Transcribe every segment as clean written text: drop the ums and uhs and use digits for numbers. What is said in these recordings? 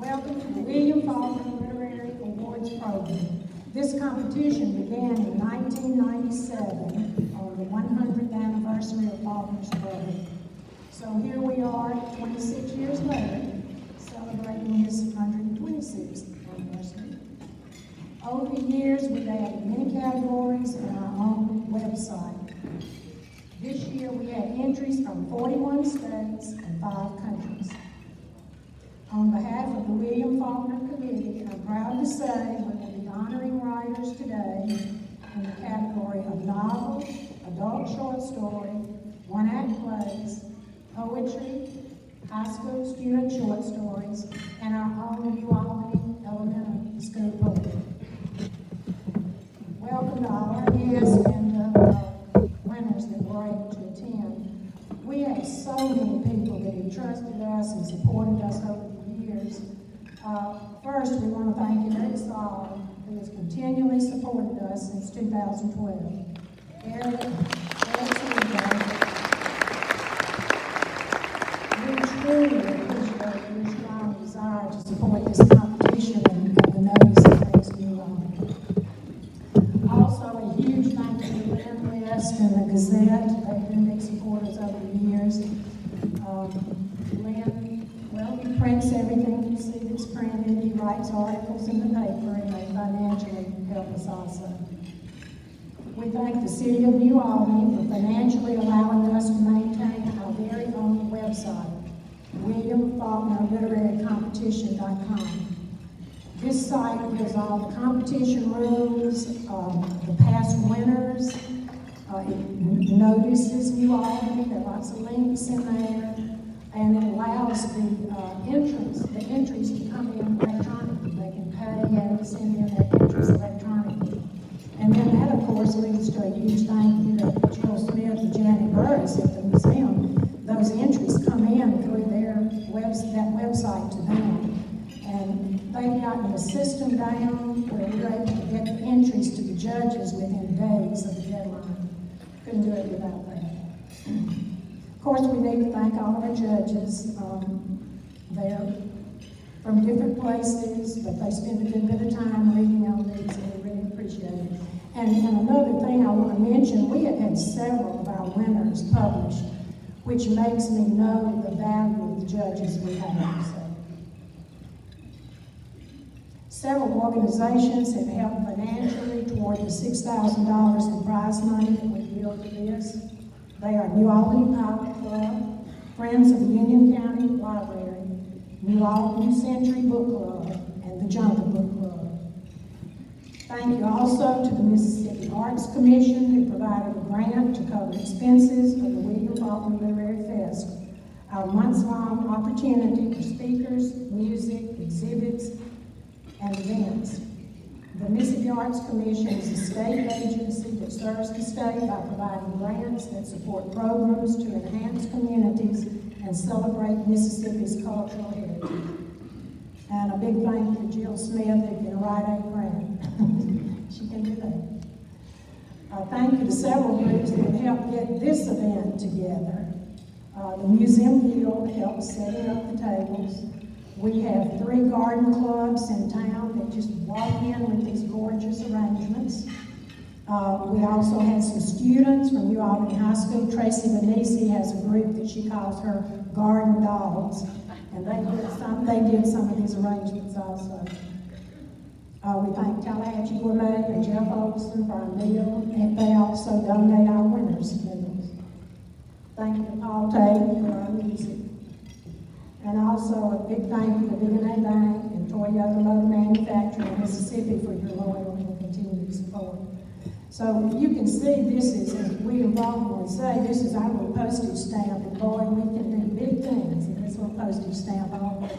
Welcome to the William Faulkner Literary Awards Program. This competition began in 1997 on the 100th anniversary of Faulkner's birth. So here we are, 26 years later, celebrating his 126th anniversary. Over the years, we've added many categories in our own website. This year, we had entries from 41 states and 5 countries. On behalf of the William Faulkner Committee, I'm proud to say we will be honoring writers today in the category of novel, adult short story, one-act plays, poetry, high school student short stories, and our own New Albany Elementary School poetry. Welcome to all our guests and winners that were able to attend. We have so many people that have trusted us and supported us over the years. First, we want to thank Eric Saul, who has continually supported us since 2012. Eric, we truly appreciate your strong desire to support this competition and the notice it makes you on. Also, a huge thank you to Lynn West and the Gazette. They've been big supporters over the years. Lynn, well, he prints everything you see that's printed. He writes articles in the paper, and they financially help us also. We thank the City of New Albany for financially allowing us to maintain our very own website, WilliamFaulknerLiteraryCompetition.com. This site gives all the competition rules, the past winners, it notices New Albany. There are lots of links in there, and it allows the entries to come in electronically. They can pay and send in their entries electronically. And then that, of course, leads to a huge thank you to Jill Smith and Janet Burris at the museum. Those entries come in through that website to them. And they've gotten the system down where we're able to get the entries to the judges within days of the deadline. Couldn't do it without that. Of course, we need to thank all of our judges. They're from different places, but they spend a good bit of time reading on these, and we really appreciate it. And another thing I want to mention, we have had several of our winners published, which makes me know the value of the judges we have. So, several organizations have helped financially toward the $6,000 in prize money that we yield to this. They are New Albany Pilot Club, Friends of the Union County Library, New Albany Century Book Club, and the Jungle Book Club. Thank you also to the Mississippi Arts Commission, who provided a grant to cover expenses of the William Faulkner Literary Fest, our months-long opportunity for speakers, music, exhibits, and events. The Mississippi Arts Commission is a state agency that serves the state by providing grants that support programs to enhance communities and celebrate Mississippi's cultural heritage. And a big thank you to Jill Smith, who can write a grant. She can do that. Thank you to several groups that have helped get this event together. The Museum Guild helped setting up the tables. We have 3 garden clubs in town that just walk in with these gorgeous arrangements. We also had some students from New Albany High School. Tracy Venisi has a group that she calls her Garden Dogs, and they did some of these arrangements also. We thank Tallahatchie Gourmet and Jeff Olson for our meal, and they also donate our winners' meals. Thank you to Paul Tate for our music. And also a big thank you to V&A Bank and Toyota Motor Manufacturing in Mississippi for your loyal and continued support. So you can see this is, as William Faulkner would say, this is our little postage stamp, and boy, we can do big things in this little postage stamp all over.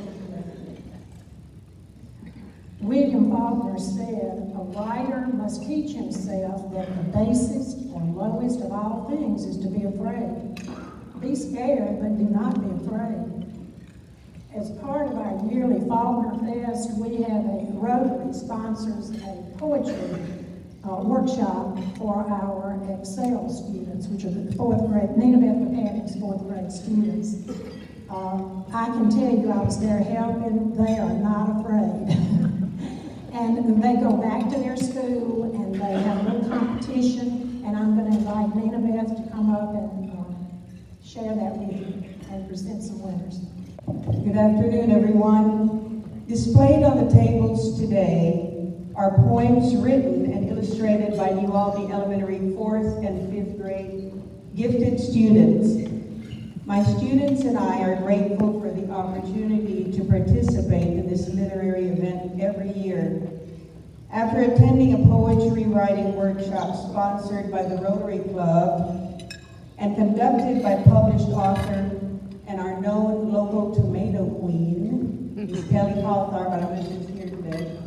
William Faulkner said, "A writer must teach himself that the basest or lowest of all things is to be afraid. Be scared, but do not be afraid." As part of our yearly Faulkner Fest, we have a Rotary sponsors a poetry workshop for our Excel students, which are the 4th grade, Nina Beth Buchanan's 4th grade students. I can tell you I was there helping. They are not afraid. And they go back to their school and they have a little competition, and I'm going to invite Nina Beth to come up and share that with you and present some winners. Good afternoon, everyone. Displayed on the tables today are poems written and illustrated by New Albany Elementary 4th and 5th grade gifted students. My students and I are grateful for the opportunity to participate in this literary event every year. After attending a poetry writing workshop sponsored by the Rotary Club and conducted by published author and our known local tomato queen, Ms. Kelly Faulkner, but I wish she was here today,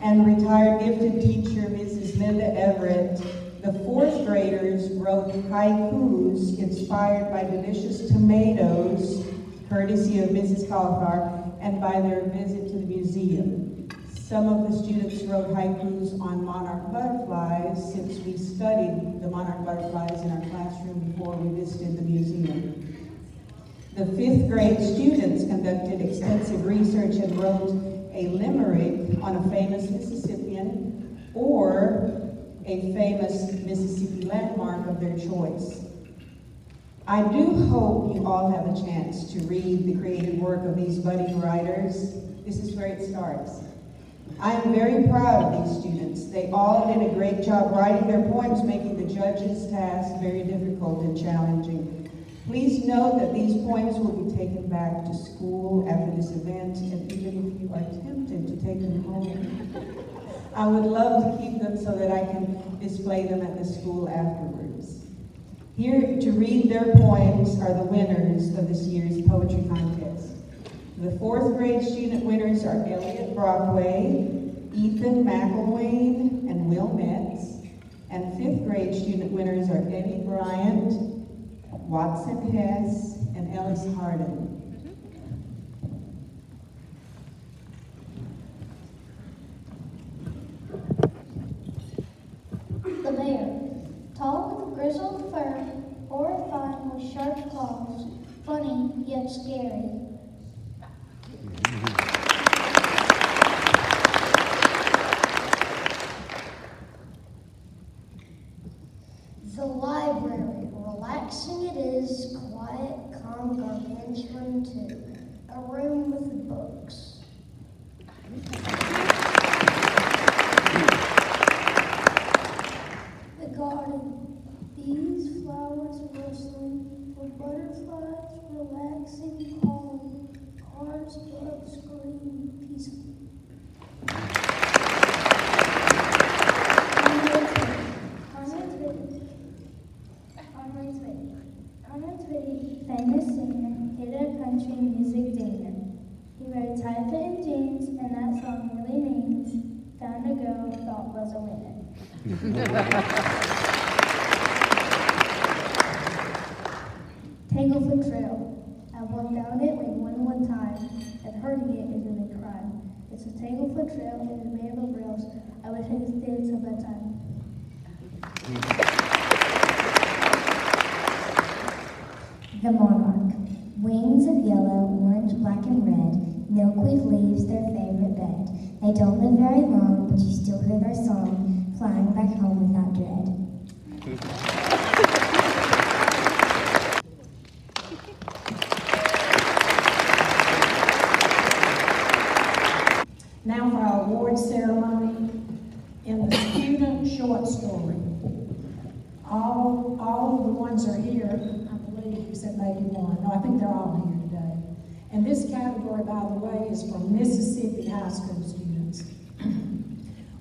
and retired gifted teacher, Mrs. Linda Everett, the 4th graders wrote haikus inspired by delicious tomatoes, courtesy of Mrs. Cauliflower, and by their visit to the museum. Some of the students wrote haikus on monarch butterflies, since we studied the monarch butterflies in our classroom before we visited the museum. The 5th grade students conducted extensive research and wrote a limerick on a famous Mississippian or a famous Mississippi landmark of their choice. I do hope you all have a chance to read the creative work of these budding writers. This is where it starts. I am very proud of these students. They all did a great job writing their poems, making the judges' task very difficult and challenging. Please note that these poems will be taken back to school after this event, and even if you are tempted to take them home, I would love to keep them so that I can display them at the school afterwards. Here to read their poems are the winners of this year's poetry contest. The 4th grade student winners are Elliot Brockway, Ethan McElwain, and Will Metz. And 5th grade student winners are Eddie Bryant, Watson Hess, and Ellis Harden. The bear, tall with grizzled fur, horrifying with sharp claws, funny yet scary. The library, relaxing it is, quiet, calm, gargantuan too, a room with books. The garden, bees, flowers rustling, for butterflies relaxing, calm, cars above screaming peacefully. Conrad's Whitty, famous singer, hit a country music dinger. He wrote Type It in Jeans, and that song really means found a girl thought was a winner. Tanglefoot Trail. I found it like one time, and hurting it isn't a crime. It's a Tanglefoot Trail, and it's made of rails. I wish I could dance some that time. The monarch. Wings of yellow, orange, black, and red. Milkweed leaves their favorite bed. They don't live very long, but you still hear their song, flying back home without dread. Now for our award ceremony. In the student short story, all of the ones are here, I believe, except maybe one. No, I think they're all here today. And this category, by the way, is for Mississippi high school students.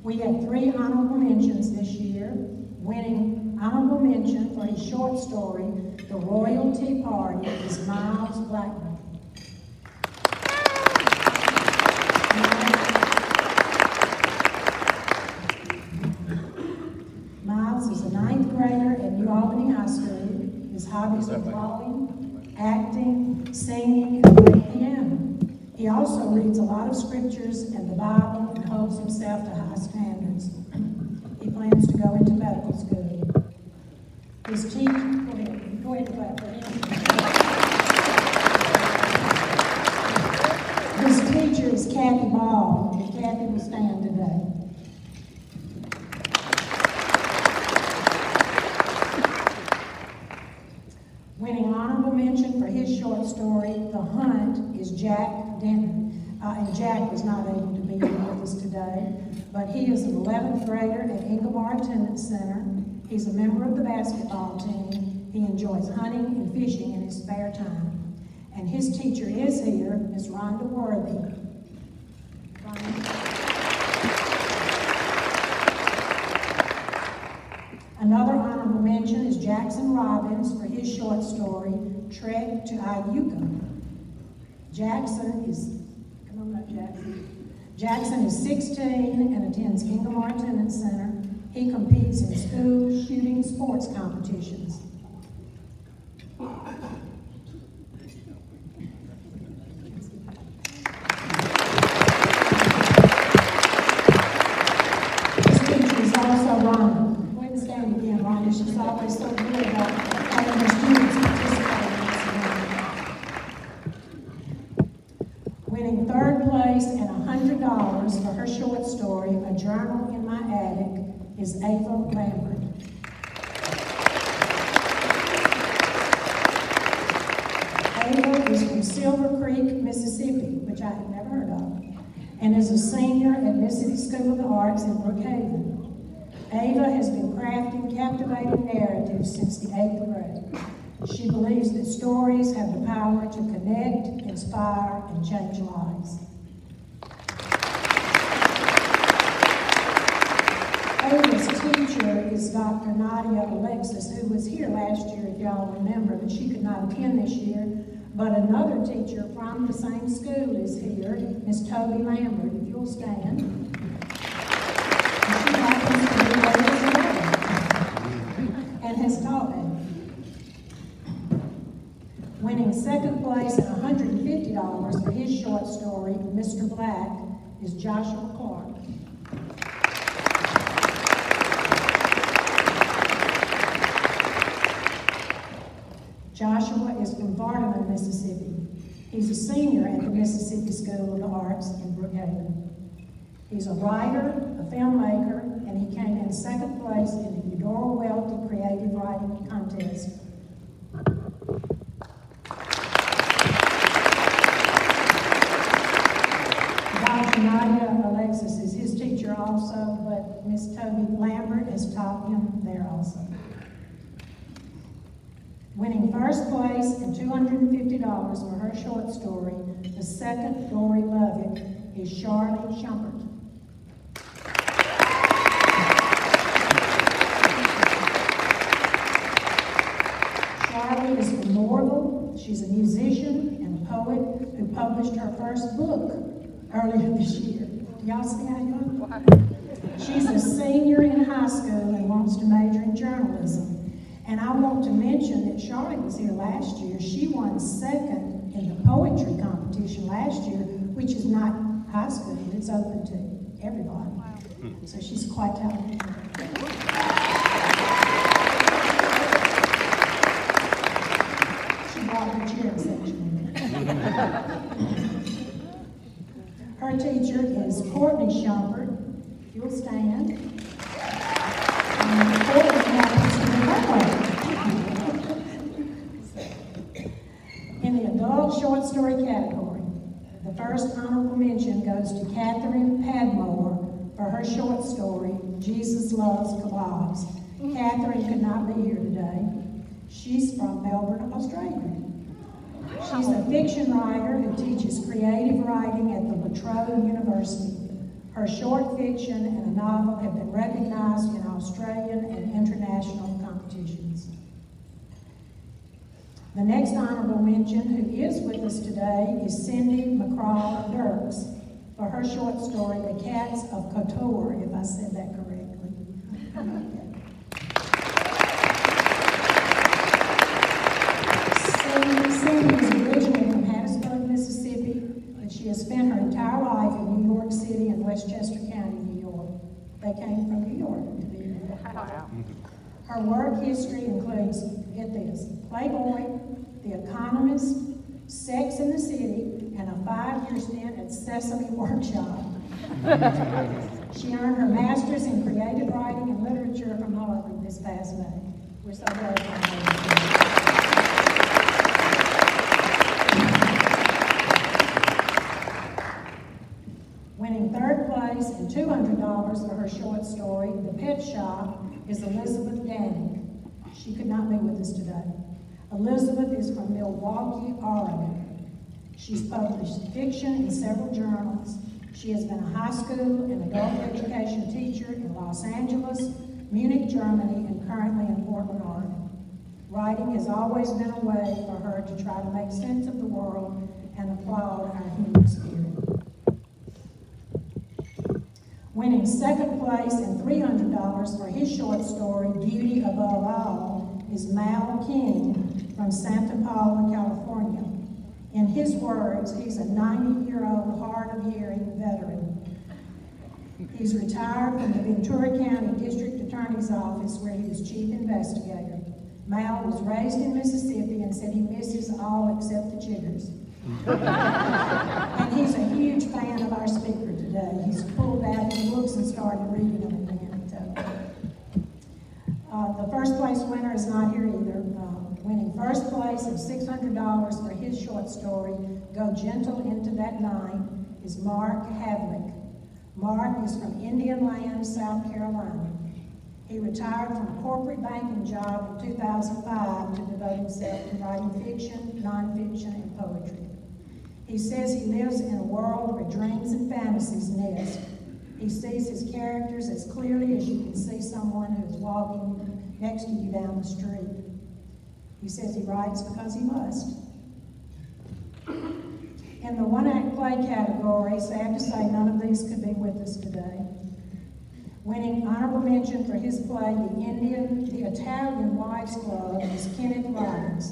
We had 3 honorable mentions this year. Winning honorable mention for his short story, The Royalty Party, is Miles Blackburn. Miles is a 9th grader at New Albany High School. His hobbies are drawing, acting, singing, and playing piano. He also reads a lot of scriptures and the Bible and holds himself to high standards. He plans to go into medical school. His teacher, go ahead, clap for him. teacher is Kathy Ball. If Kathy will stand today. Winning honorable mention for his short story, The Hunt, is Jack Denton. And Jack was not able to be here with us today, but he is an 11th grader at Inglebar Attendance Center. He's a member of the basketball team. He enjoys hunting and fishing in his spare time. And his teacher is here, Ms. Rhonda Worthy. Another honorable mention is Jackson Robbins for his short story, Trek to Iuka. Jackson is 16 and attends Inglebar Attendance Center. He competes in school shooting sports competitions. His teacher is also Rhonda. Go ahead and stand again, Rhonda. She's always so good about having her students participate in this event. Winning third place and $100 for her short story, A Journal in My Attic, is Ava Lambert. Ava is from Silver Creek, Mississippi, which I had never heard of, and is a senior at Mississippi School of the Arts in Brookhaven. Ava has been crafting captivating narratives since the 8th grade. She believes that stories have the power to connect, inspire, and change lives. Ava's teacher is Dr. Nadia Alexis, who was here last year, if y'all remember, but she could not attend this year. But another teacher from the same school is here, Ms. Toby Lambert, if you'll stand. And she happens to be Ava's mother and has taught me. Winning second place and $150 for his short story, Mr. Black, is Joshua Clark. Joshua is from Vardaman, Mississippi. He's a senior at the Mississippi School of the Arts in Brookhaven. He's a writer, a filmmaker, and he came in second place in the Eudora Welty Creative Writing Contest. Dr. Nadia Alexis is his teacher also, but Miss Toby Lambert has taught him there also. Winning first place and $250 for her short story, The Second Dory Lovett, is Charlie Schumpert. Charlie is from Morville. She's a musician and a poet who published her first book earlier this year. Do y'all see how young? She's a senior in high school and wants to major in journalism. And I want to mention that Charlotte was here last year. She won second in the poetry competition last year, which is not high school, it's open to everybody. Wow. So she's quite talented. She brought her cheering section. Her teacher is Courtney Schumpert. If you'll stand. And Courtney happens to be her poet. In the adult short story category, the first honorable mention goes to Catherine Padmore for her short story, Jesus Loves Kebabs. Catherine could not be here today. She's from Melbourne, Australia. She's a fiction writer who teaches creative writing at the Latrobe University. Her short fiction and a novel have been recognized in Australian and international competitions. The next honorable mention, who is with us today, is Cindy McCraw Dirks for her short story, The Cats of Couture, if I said that correctly. Cindy is originally from Hattiesburg, Mississippi, but she has spent her entire life in New York City and Westchester County, New York. They came from New York to be here. Her work history includes, get this, Playboy, The Economist, Sex and the City, and a 5-year stint at Sesame Workshop. She earned her master's in creative writing and literature from Harvard this past May. We're so very proud of her. Winning third place and $200 for her short story, The Pet Shop, is Elizabeth Danning. She could not be with us today. Elizabeth is from Milwaukee, Oregon. She's published fiction in several journals. She has been a high school and adult education teacher in Los Angeles, Munich, Germany, and currently in Portland, Oregon. Writing has always been a way for her to try to make sense of the world and applaud our human spirit. Winning second place and $300 for his short story, Beauty Above All, is Mal King from Santa Paula, California. In his words, he's a 90-year-old hard of hearing veteran. He's retired from the Ventura County District Attorney's Office where he was chief investigator. Mal was raised in Mississippi and said he misses all except the chiggers. And he's a huge fan of our speaker today. He's pulled out his books and started reading them again. The first place winner is not here either. Winning first place of $600 for his short story, Go Gentle Into That Night, is Mark Havlick. Mark is from Indian Land, South Carolina. He retired from a corporate banking job in 2005 to devote himself to writing fiction, nonfiction, and poetry. He says he lives in a world where dreams and fantasies nest. He sees his characters as clearly as you can see someone who is walking next to you down the street. He says he writes because he must. In the one-act play category, sad to say none of these could be with us today. Winning honorable mention for his play, The Italian Wives Club, is Kenneth Robbins.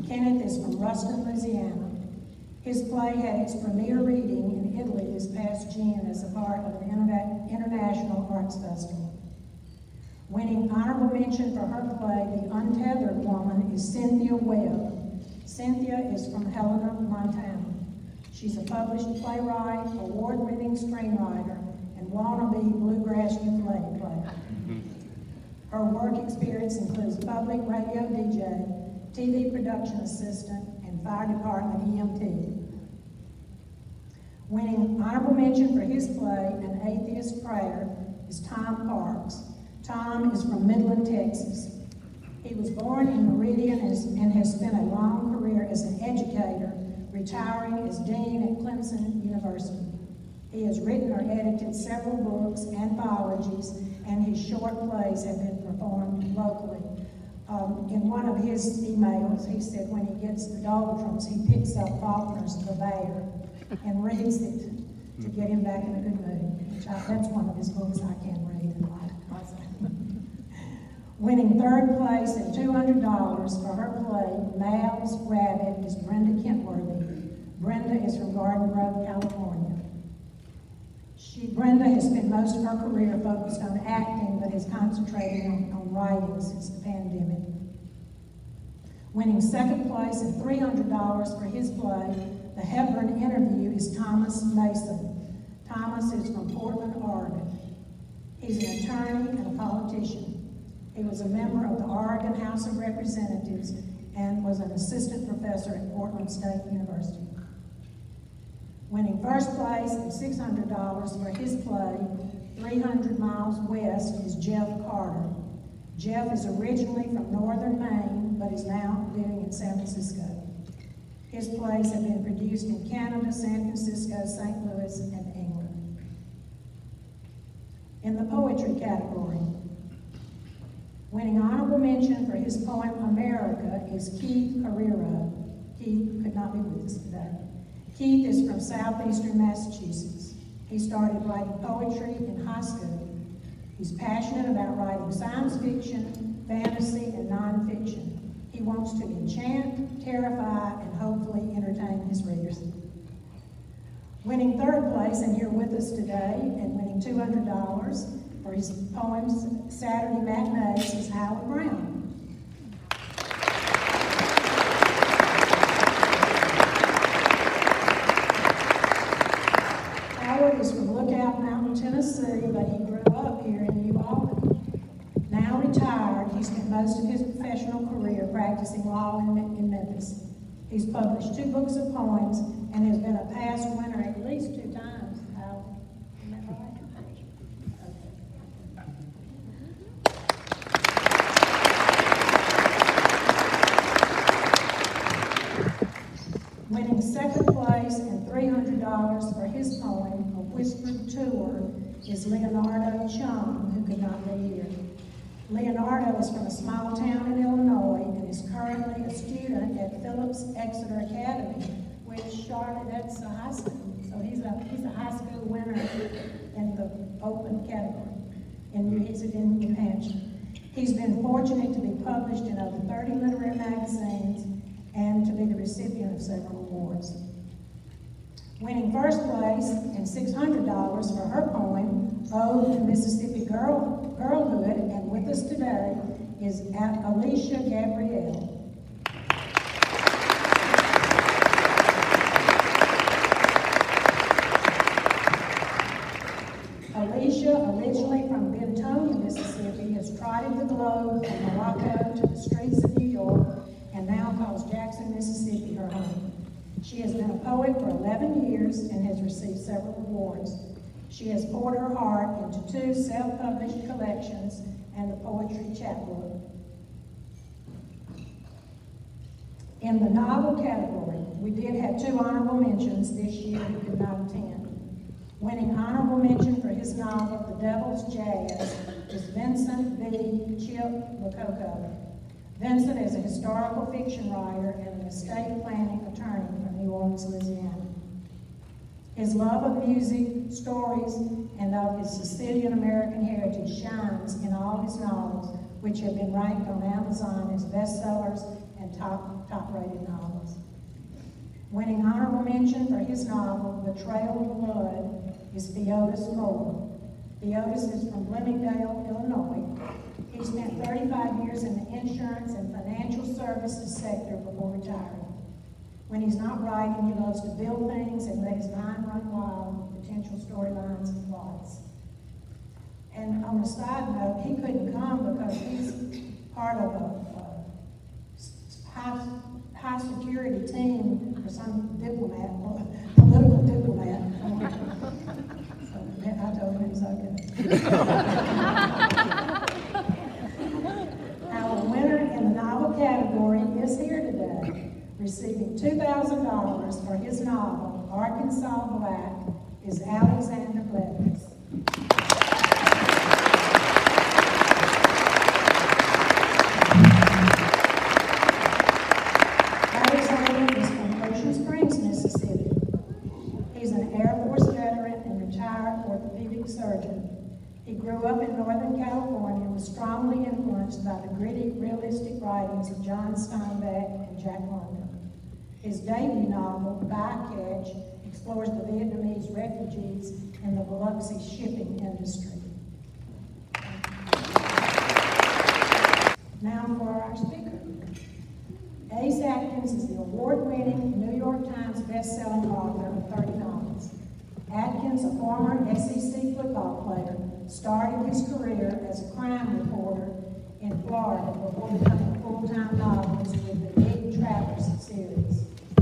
Kenneth is from Ruston, Louisiana. His play had its premiere reading in Italy this past June as a part of an international arts festival. Winning honorable mention for her play, The Untethered Woman, is Cynthia Webb. Cynthia is from Helena, Montana. She's a published playwright, award-winning screenwriter, and wannabe bluegrass ukulele player. Her work experience includes public radio DJ, TV production assistant, and fire department EMT. Winning honorable mention for his play, An Atheist Prayer, is Tom Parks. Tom is from Midland, Texas. He was born in Meridian and has spent a long career as an educator, retiring as dean at Clemson University. He has written or edited several books, anthologies, and his short plays have been performed locally. In one of his emails, he said when he gets the doldrums, he picks up Faulkner's The Bear and reads it to get him back in a good mood. That's one of his books I can read and like. Winning third place and $200 for her play, Mal's Rabbit, is Brenda Kentworthy. Brenda is from Garden Grove, California. Brenda has spent most of her career focused on acting, but has concentrated on writing since the pandemic. Winning second place and $300 for his play, The Hepburn Interview, is Thomas Mason. Thomas is from Portland, Oregon. He's an attorney and a politician. He was a member of the Oregon House of Representatives and was an assistant professor at Portland State University. Winning first place and $600 for his play, 300 Miles West, is Jeff Carter. Jeff is originally from northern Maine, but is now living in San Francisco. His plays have been produced in Canada, San Francisco, St. Louis, and England. In the poetry category, winning honorable mention for his poem America is Keith Carrero. Keith could not be with us today. Keith is from southeastern Massachusetts. He started writing poetry in high school. He's passionate about writing science fiction, fantasy, and nonfiction. He wants to enchant, terrify, and hopefully entertain his readers. Winning third place and here with us today and winning $200 for his poems Saturday Matinees is Howard Brown. Howard is from Lookout Mountain, Tennessee, but he grew up here in New Albany. Now retired, he spent most of his professional career practicing law in Memphis. He's published 2 books of poems and has been a past winner at least 2 times. Howard, isn't that right? Winning second place and $300 for his poem, A Whispered Tour, is Leonardo Chung, who could not be here. Leonardo is from a small town in Illinois and is currently a student at Phillips Exeter Academy, which Charlotte, that's a high school. So he's a high school winner in the open category. He's in New Hampshire. He's been fortunate to be published in over 30 literary magazines and to be the recipient of several awards. Winning first place and $600 for her poem, Ode to Mississippi Girlhood, and with us today is Alicia Gabrielle. Alicia, originally from Bentonia, Mississippi, has trotted the globe from Morocco to the streets of New York and now calls Jackson, Mississippi her home. She has been a poet for 11 years and has received several awards. She has poured her heart into 2 self-published collections and the Poetry Chapbook. In the novel category, we did have 2 honorable mentions this year who could not attend. Winning honorable mention for his novel, The Devil's Jazz, is Vincent B. Chip Lococo. Vincent is a historical fiction writer and an estate planning attorney from New Orleans, Louisiana. His love of music, stories, and of his Sicilian American heritage shines in all his novels, which have been ranked on Amazon as bestsellers and top-rated novels. Winning honorable mention for his novel, The Trail of Blood, is Theodis Moore. Theodis is from Bloomingdale, Illinois. He spent 35 years in the insurance and financial services sector before retiring. When he's not writing, he loves to build things and let his mind run wild with potential storylines and plots. And on a side note, he couldn't come because he's part of a high security team for some diplomat, political diplomat. So I told him it's okay. Our winner in the novel category is here today, receiving $2,000 for his novel, Arkansas Black, is Alexander Blevins. Alexander is from Ocean Springs, Mississippi. He's an Air Force veteran and retired orthopedic surgeon. He grew up in Northern California and was strongly influenced by the gritty, realistic writings of John Steinbeck and Jack London. His debut novel, Bycatch, explores the Vietnamese refugees in the Biloxi shipping industry. Now for our speaker. Ace Atkins is the award-winning New York Times best-selling author of 30 novels. Atkins, a former SEC football player, started his career as a crime reporter in Florida before becoming a full-time novelist with the Big Trappers series.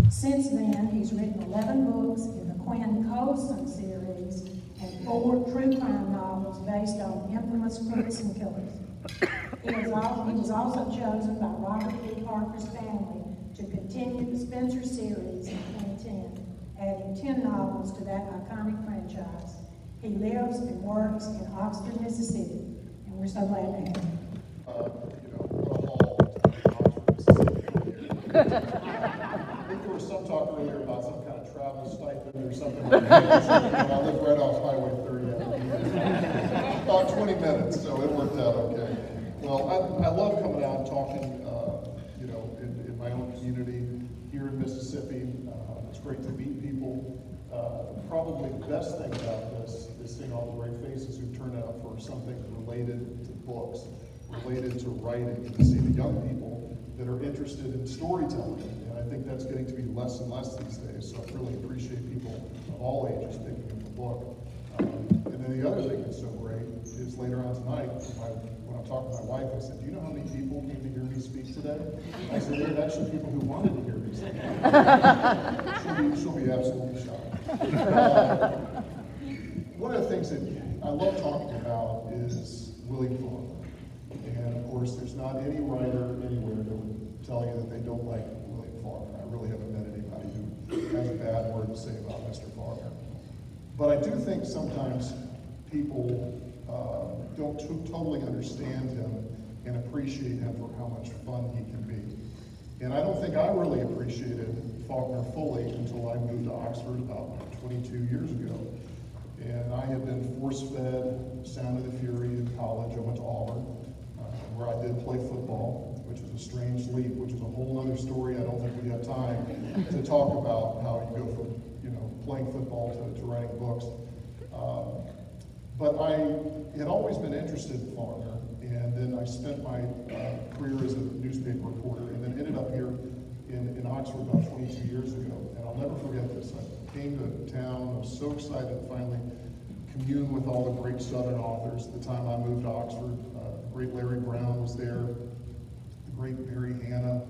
Since then, he's written 11 books in the Quinn Colson series and 4 true crime novels based on infamous crooks and killers. He was also chosen by Robert B. Parker's family to continue the Spencer series in 2010, adding 10 novels to that iconic franchise. He lives and works in Oxford, Mississippi, and we're so glad to have him. What a haul to Oxford, Mississippi. I think there was some talk earlier about some kind of travel stipend or something like that. I live right off Highway 30 out here. About 20 minutes, so it worked out okay. Well, I love coming out and talking, in my own community here in Mississippi. It's great to meet people. Probably the best thing about this is seeing all the great faces who turned out for something related to books, related to writing, and to see the young people that are interested in storytelling. And I think that's getting to be less and less these days. So I really appreciate people of all ages picking book. And then the other thing that's so great is later on tonight, when I'm talking to my wife, I said, do you know how many people came to hear me speak today? I said, there are actually people who wanted to hear me speak. She'll be absolutely shocked. One of the things that I love talking about is William Faulkner. And of course, there's not any writer anywhere that would tell you that they don't like William Faulkner. I really haven't met anybody who has a bad word to say about Mr. Faulkner. But I do think sometimes people don't totally understand him and appreciate him for how much fun he can be. And I don't think I really appreciated Faulkner fully until I moved to Oxford about 22 years ago. And I had been force-fed Sound of the Fury in college. I went to Auburn, where I did play football, which was a strange leap, which is a whole other story. I don't think we have time to talk about how you go from, playing football to writing books. But I had always been interested in Faulkner, and then I spent my career as a newspaper reporter, and then ended up here in Oxford about 22 years ago. And I'll never forget this. I came to town. I was so excited to finally commune with all the great Southern authors. At the time I moved to Oxford, the great Larry Brown was there, the great Mary Hannah.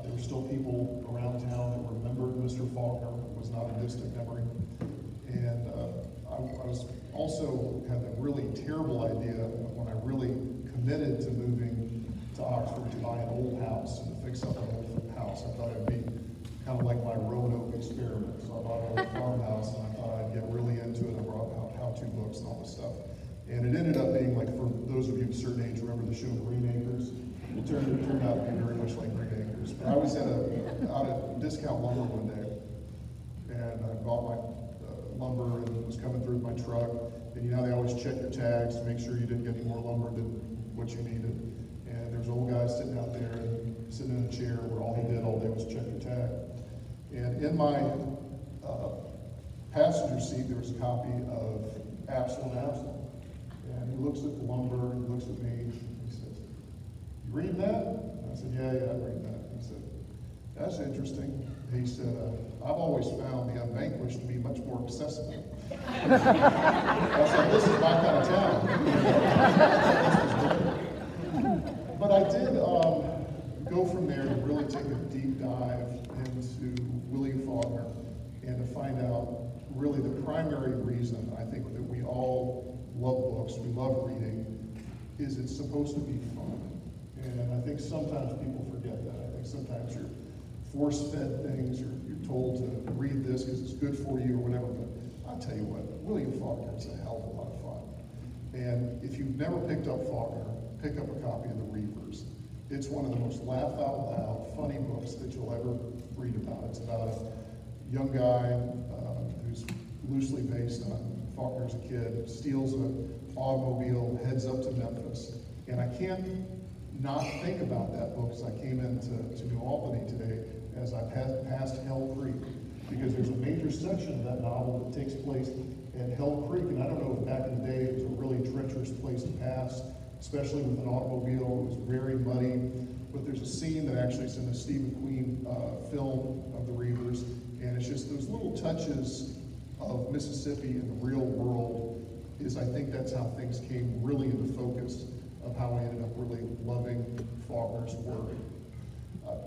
There were still people around town that remembered Mr. Faulkner. It was not a distant memory. And I was also had a really terrible idea when I really committed to moving to Oxford to buy an old house and to fix up an old house. I thought it would be kind of like my Roanoke experiment. So I bought an old farmhouse, and I thought I'd get really into it. I brought out how-to books and all this stuff. And it ended up being like, for those of you of a certain age, remember the show Green Acres? It turned out to be very much like Green Acres. But I was out at Discount Lumber one day, and I bought my lumber and was coming through with my truck. And they always check your tags to make sure you didn't get any more lumber than what you needed. And there's an old guy sitting out there, sitting in a chair where all he did all day was check your tag. And in my passenger seat, there was a copy of Absalom. And he looks at the lumber, and he looks at me, and he says, "You reading that?" And I said, yeah, I'm reading that. He said, "That's interesting." He said, "I've always found the Unvanquished to be much more accessible." I said, "This is my kind of town." But I did go from there to really take a deep dive into William Faulkner and to find out really the primary reason I think that we all love books, we love reading, is it's supposed to be fun. And I think sometimes people forget that. I think sometimes you're force-fed things, you're told to read this because it's good for you or whatever, but I'll tell you what, William Faulkner is a hell of a lot of fun. And if you've never picked up Faulkner, pick up a copy of The Reavers. It's one of the most laugh-out-loud, funny books that you'll ever read about. It's about a young guy who's loosely based on Faulkner as a kid, steals an automobile, heads up to Memphis. And I can't not think about that book as I came into New Albany today as I passed Hell Creek, because there's a major section of that novel that takes place at Hell Creek, and I don't know if back in the day it was a really treacherous place to pass, especially with an automobile. It was very muddy, but there's a scene that actually is in the Steve McQueen film of The Reavers, and it's just those little touches of Mississippi in the real world I think that's how things came really into focus of how I ended up really loving Faulkner's work.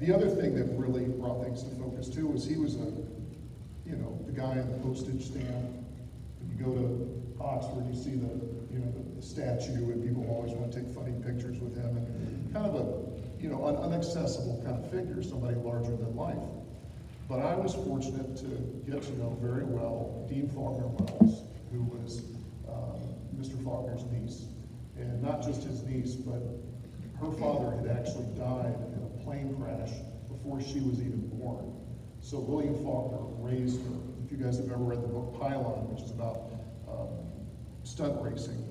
The other thing that really brought things to focus too was he was the guy on the postage stamp. When you go to Oxford, you see the statue, and people always want to take funny pictures with him, and kind of an unaccessible kind of figure, somebody larger than life. But I was fortunate to get to know very well Dean Faulkner Wells, who was Mr. Faulkner's niece. And not just his niece, but her father had actually died in a plane crash before she was even born. So William Faulkner raised her. If you guys have ever read the book Pylon, which is about stunt racing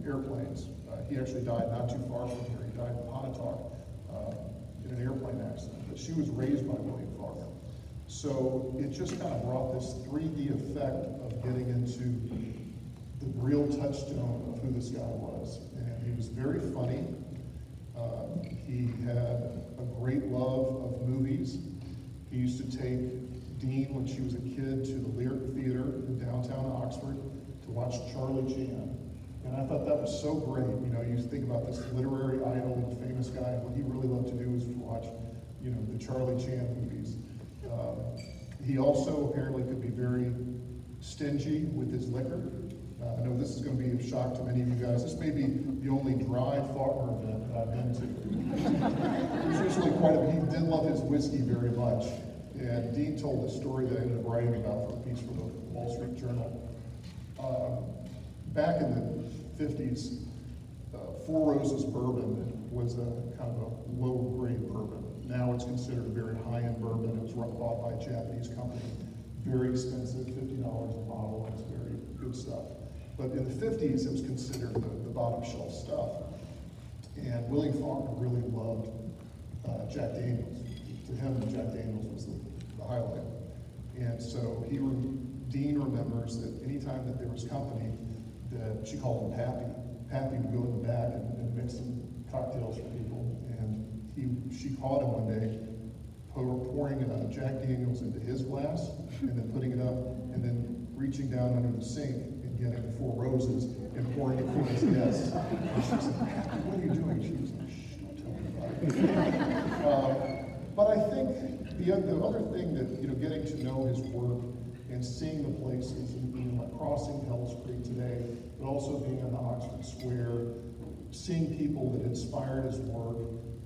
airplanes, he actually died not too far from here. He died in Pontotoc in an airplane accident. But she was raised by William Faulkner. So it just kind of brought this 3D effect of getting into the real touchstone of who this guy was. And he was very funny. He had a great love of movies. He used to take Dean when she was a kid to the Lyric Theater in downtown Oxford to watch Charlie Chan. And I thought that was so great. You know, you think about this literary idol and famous guy, and what he really loved to do was to watch, you know, the Charlie Chan movies. He also apparently could be very stingy with his liquor. I know this is going to be a shock to many of you guys. This may be the only dry Faulkner event that I've been to. There's usually quite a, he did love his whiskey very much. And Dean told a story that I ended up writing about for a piece for the Wall Street Journal. Back in the 50s, Four Roses bourbon was a kind of a low-grade bourbon. Now it's considered a very high-end bourbon. It was bought by a Japanese company. Very expensive, $50 a bottle, and it's very good stuff. But in the 50s, it was considered the bottom shelf stuff. And William Faulkner really loved Jack Daniels. To him, Jack Daniels was the highlight. And so Dean remembers that anytime that there was company, that she called him Pappy. Pappy would go in the back and mix some cocktails for people. And she caught him one day pouring Jack Daniels into his glass and then putting it up and then reaching down under the sink and getting the Four Roses and pouring it for his guests. And she said, Pappy, what are you doing? She was like, shh, don't tell anybody. But I think the other thing that, you know, getting to know his work and seeing the places, and, you know, like crossing Hell's Creek today, but also being on the Oxford Square, seeing people that inspired his work,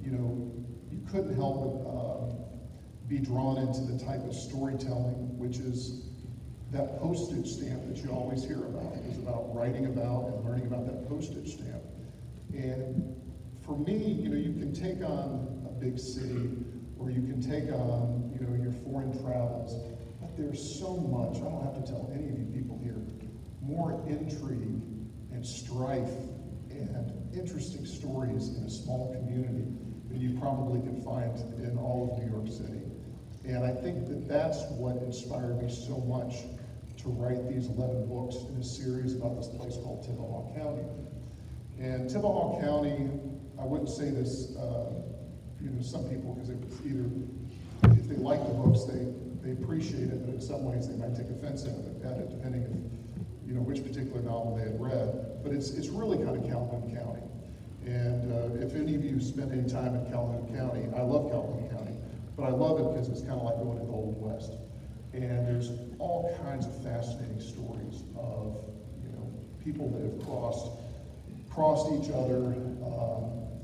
you know, you couldn't help but be drawn into the type of storytelling, which is that postage stamp that you always hear about. It was about writing about and learning about that postage stamp. And for me, you know, you can take on a big city, or you can take on, you know, your foreign travels, but there's so much, I don't have to tell any of you people here, more intrigue and strife and interesting stories in a small community than you probably can find in all of New York City. And I think that that's what inspired me so much to write these 11 books in a series about this place called Tippahawk County. And Tippahawk County, I wouldn't say this, you know, some people, because it was either, if they like the books, they appreciate it, but in some ways they might take offense at it, depending if, you know, which particular novel they had read. But it's really kind of Calhoun County. And if any of you spend any time in Calhoun County, I love Calhoun County, but I love it because it's kind of like going to the Old West. And there's all kinds of fascinating stories of, you know, people that have crossed each other,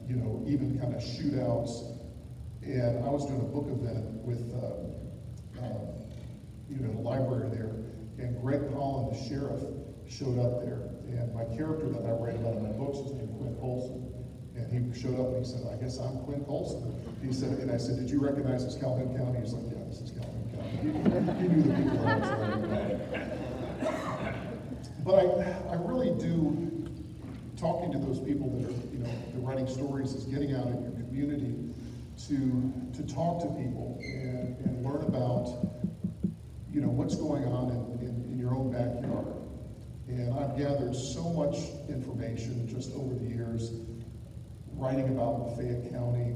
you know, even kind of shootouts. And I was doing a book event with, you know, the library there, and Greg Collin, the sheriff, showed up there. And my character that I write about in my books is named Quinn Colson. And he showed up and he said, I guess I'm Quinn Colson. He said, and I said, did you recognize this Calhoun County? He's like, yeah, this is Calhoun County. He knew the people outside. But I really do, talking to those people that are, you know, they're writing stories, is getting out in your community to talk to people and learn about, you know, what's going on in your own backyard. And I've gathered so much information just over the years, writing about Lafayette County,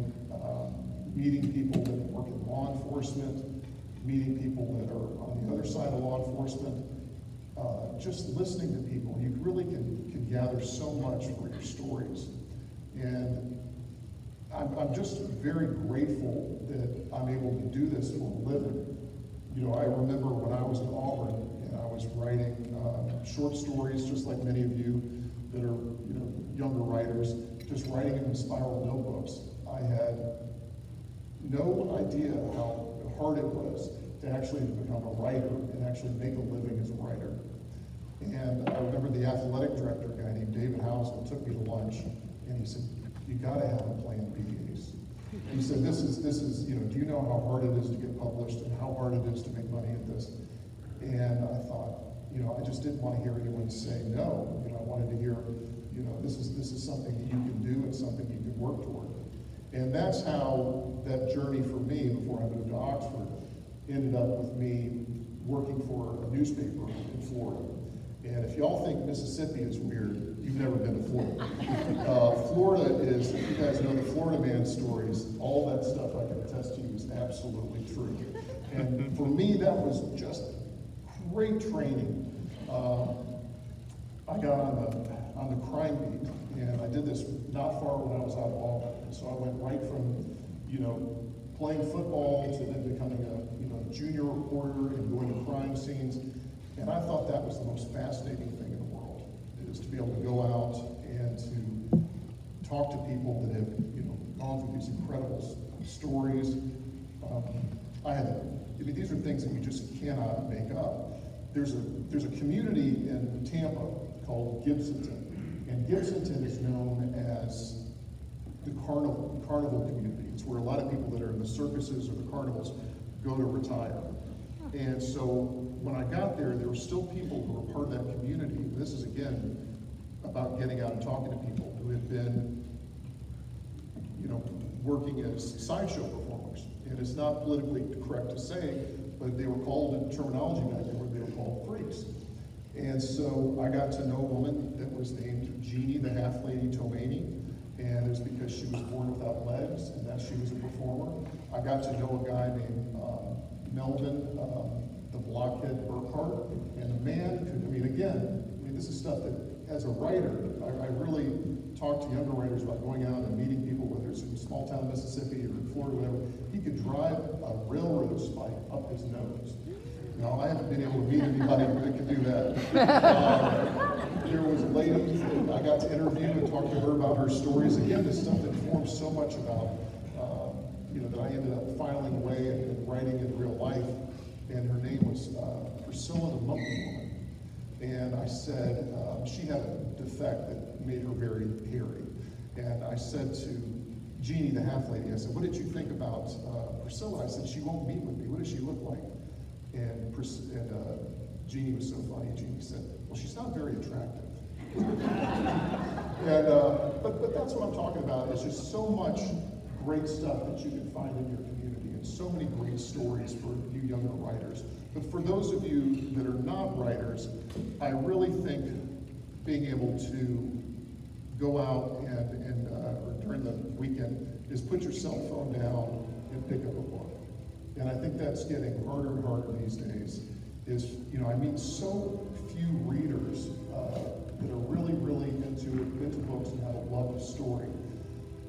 meeting people that work in law enforcement, meeting people that are on the other side of law enforcement, just listening to people. You really can gather so much for your stories. And I'm just very grateful that I'm able to do this for a living. You know, I remember when I was in Auburn and I was writing short stories, just like many of you that are, you know, younger writers, just writing them in spiral notebooks. I had no idea how hard it was to actually become a writer and actually make a living as a writer. And I remember the athletic director, a guy named David Housen, took me to lunch, and he said, you gotta have a plan B, Ace. He said, this is, you know, do you know how hard it is to get published and how hard it is to make money at this? And I thought, you know, I just didn't want to hear anyone say no. You know, I wanted to hear, you know, this is something that you can do and something you can work toward. And that's how that journey for me, before I moved to Oxford, ended up with me working for a newspaper in Florida. And if y'all think Mississippi is weird, you've never been to Florida. Florida is, if you guys know the Florida man stories, all that stuff I can attest to you is absolutely true. And for me, that was just great training. I got on the crime beat, and I did this not far when I was out of Albany. And so I went right from, playing football to then becoming a, junior reporter and going to crime scenes. And I thought that was the most fascinating thing in the world, is to be able to go out and to talk to people that have, gone through these incredible stories. These are things that you just cannot make up. There's a community in Tampa called Gibsonton, and Gibsonton is known as the carnival community. It's where a lot of people that are in the circuses or the carnivals go to retire. And so when I got there were still people who were part of that community. This is, again, about getting out and talking to people who had been, working as sideshow performers. And it's not politically correct to say, but they were called, in terminology back then, they were called freaks. And so I got to know a woman that was named Jeannie the Half Lady Tomani, and it was because she was born without legs and that she was a performer. I got to know a guy named Melvin, the Blockhead Burkhart, and a man who, this is stuff that, as a writer, I really talk to younger writers about going out and meeting people, whether it's in small town Mississippi or in Florida, whatever. He could drive a railroad spike up his nose. Now, I haven't been able to meet anybody that can do that. There was a lady I got to interview and talk to her about her stories. Again, this stuff that informs so much about, that I ended up filing away and writing in real life. And her name was Priscilla the Monkey Woman. And I said, she had a defect that made her very hairy. And I said to Jeannie, the half lady, I said, what did you think about Priscilla? I said, she won't meet with me. What does she look like? And Jeannie was so funny. Jeannie said, well, she's not very attractive. But that's what I'm talking about. It's just so much great stuff that you can find in your community, and so many great stories for you younger writers. But for those of you that are not writers, I really think being able to go out and or during the weekend is put your cell phone down and pick up a book. And I think that's getting harder and harder these days. I meet so few readers that are really, really into books and have a love of story.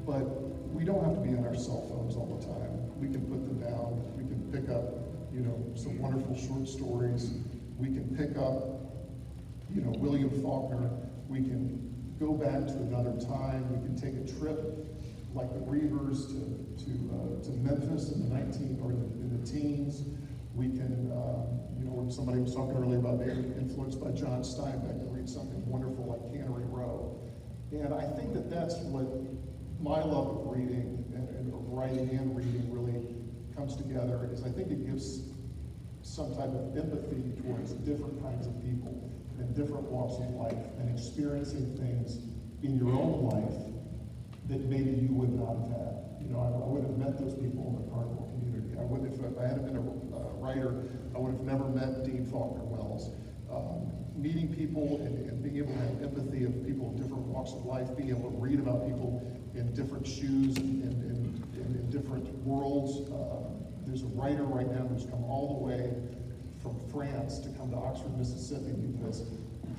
But we don't have to be on our cell phones all the time. We can put them down. We can pick up, some wonderful short stories. We can pick up, William Faulkner. We can go back to another time. We can take a trip like the Reavers to Memphis in the teens. We can, when somebody was talking earlier about being influenced by John Steinbeck, and read something wonderful like Cannery Row. And I think that that's what my love of reading and of writing and reading really comes together, is I think it gives some type of empathy towards different kinds of people and different walks of life, and experiencing things in your own life that maybe you would not have had. I wouldn't have met those people in the carnival community. I wouldn't have, if I hadn't been a writer, I would have never met Dean Faulkner Wells. Meeting people and being able to have empathy of people in different walks of life, being able to read about people in different shoes and in different worlds. There's a writer right now who's come all the way from France to come to Oxford, Mississippi, because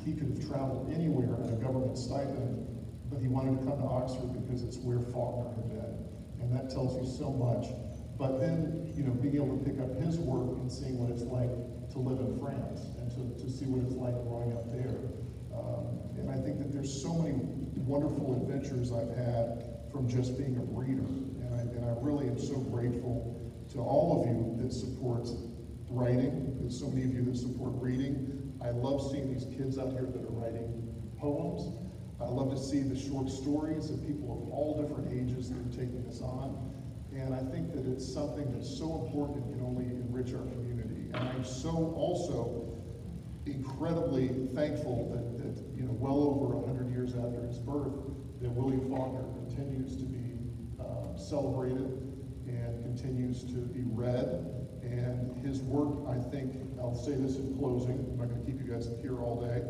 he could have traveled anywhere on a government stipend, but he wanted to come to Oxford because it's where Faulkner had been. And that tells you so much. But then, being able to pick up his work and seeing what it's like to live in France and to see what it's like growing up there. And I think that there's so many wonderful adventures I've had from just being a reader. And I really am so grateful to all of you that support writing. There's so many of you that support reading. I love seeing these kids out here that are writing poems. I love to see the short stories of people of all different ages that are taking this on. And I think that it's something that's so important and can only enrich our community. And I'm so also incredibly thankful that well over 100 years after his birth, that William Faulkner continues to be celebrated and continues to be read. And his work, I think, I'll say this in closing, I'm not going to keep you guys here all day,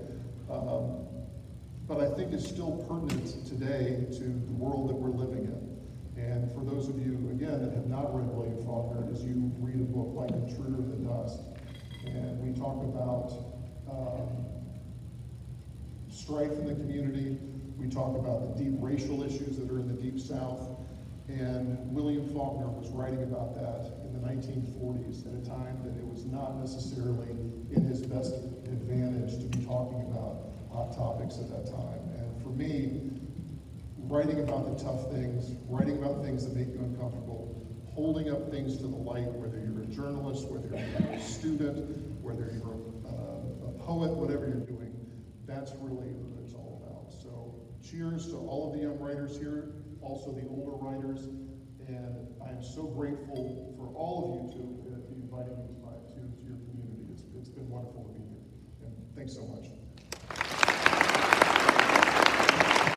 but I think is still pertinent today to the world that we're living in. And for those of you, again, that have not read William Faulkner, as you read a book like Intruder in the Dust, and we talk about strife in the community, we talk about the deep racial issues that are in the Deep South, and William Faulkner was writing about that in the 1940s at a time that it was not necessarily in his best advantage to be talking about hot topics at that time. And for me, writing about the tough things, writing about things that make you uncomfortable, holding up things to the light, whether you're a journalist, whether you're a student, whether you're a poet, whatever you're doing, that's really what it's all about. So cheers to all of the young writers here, also the older writers, and I am so grateful for all of you to be inviting me to your community. It's been wonderful to be here, and thanks so much.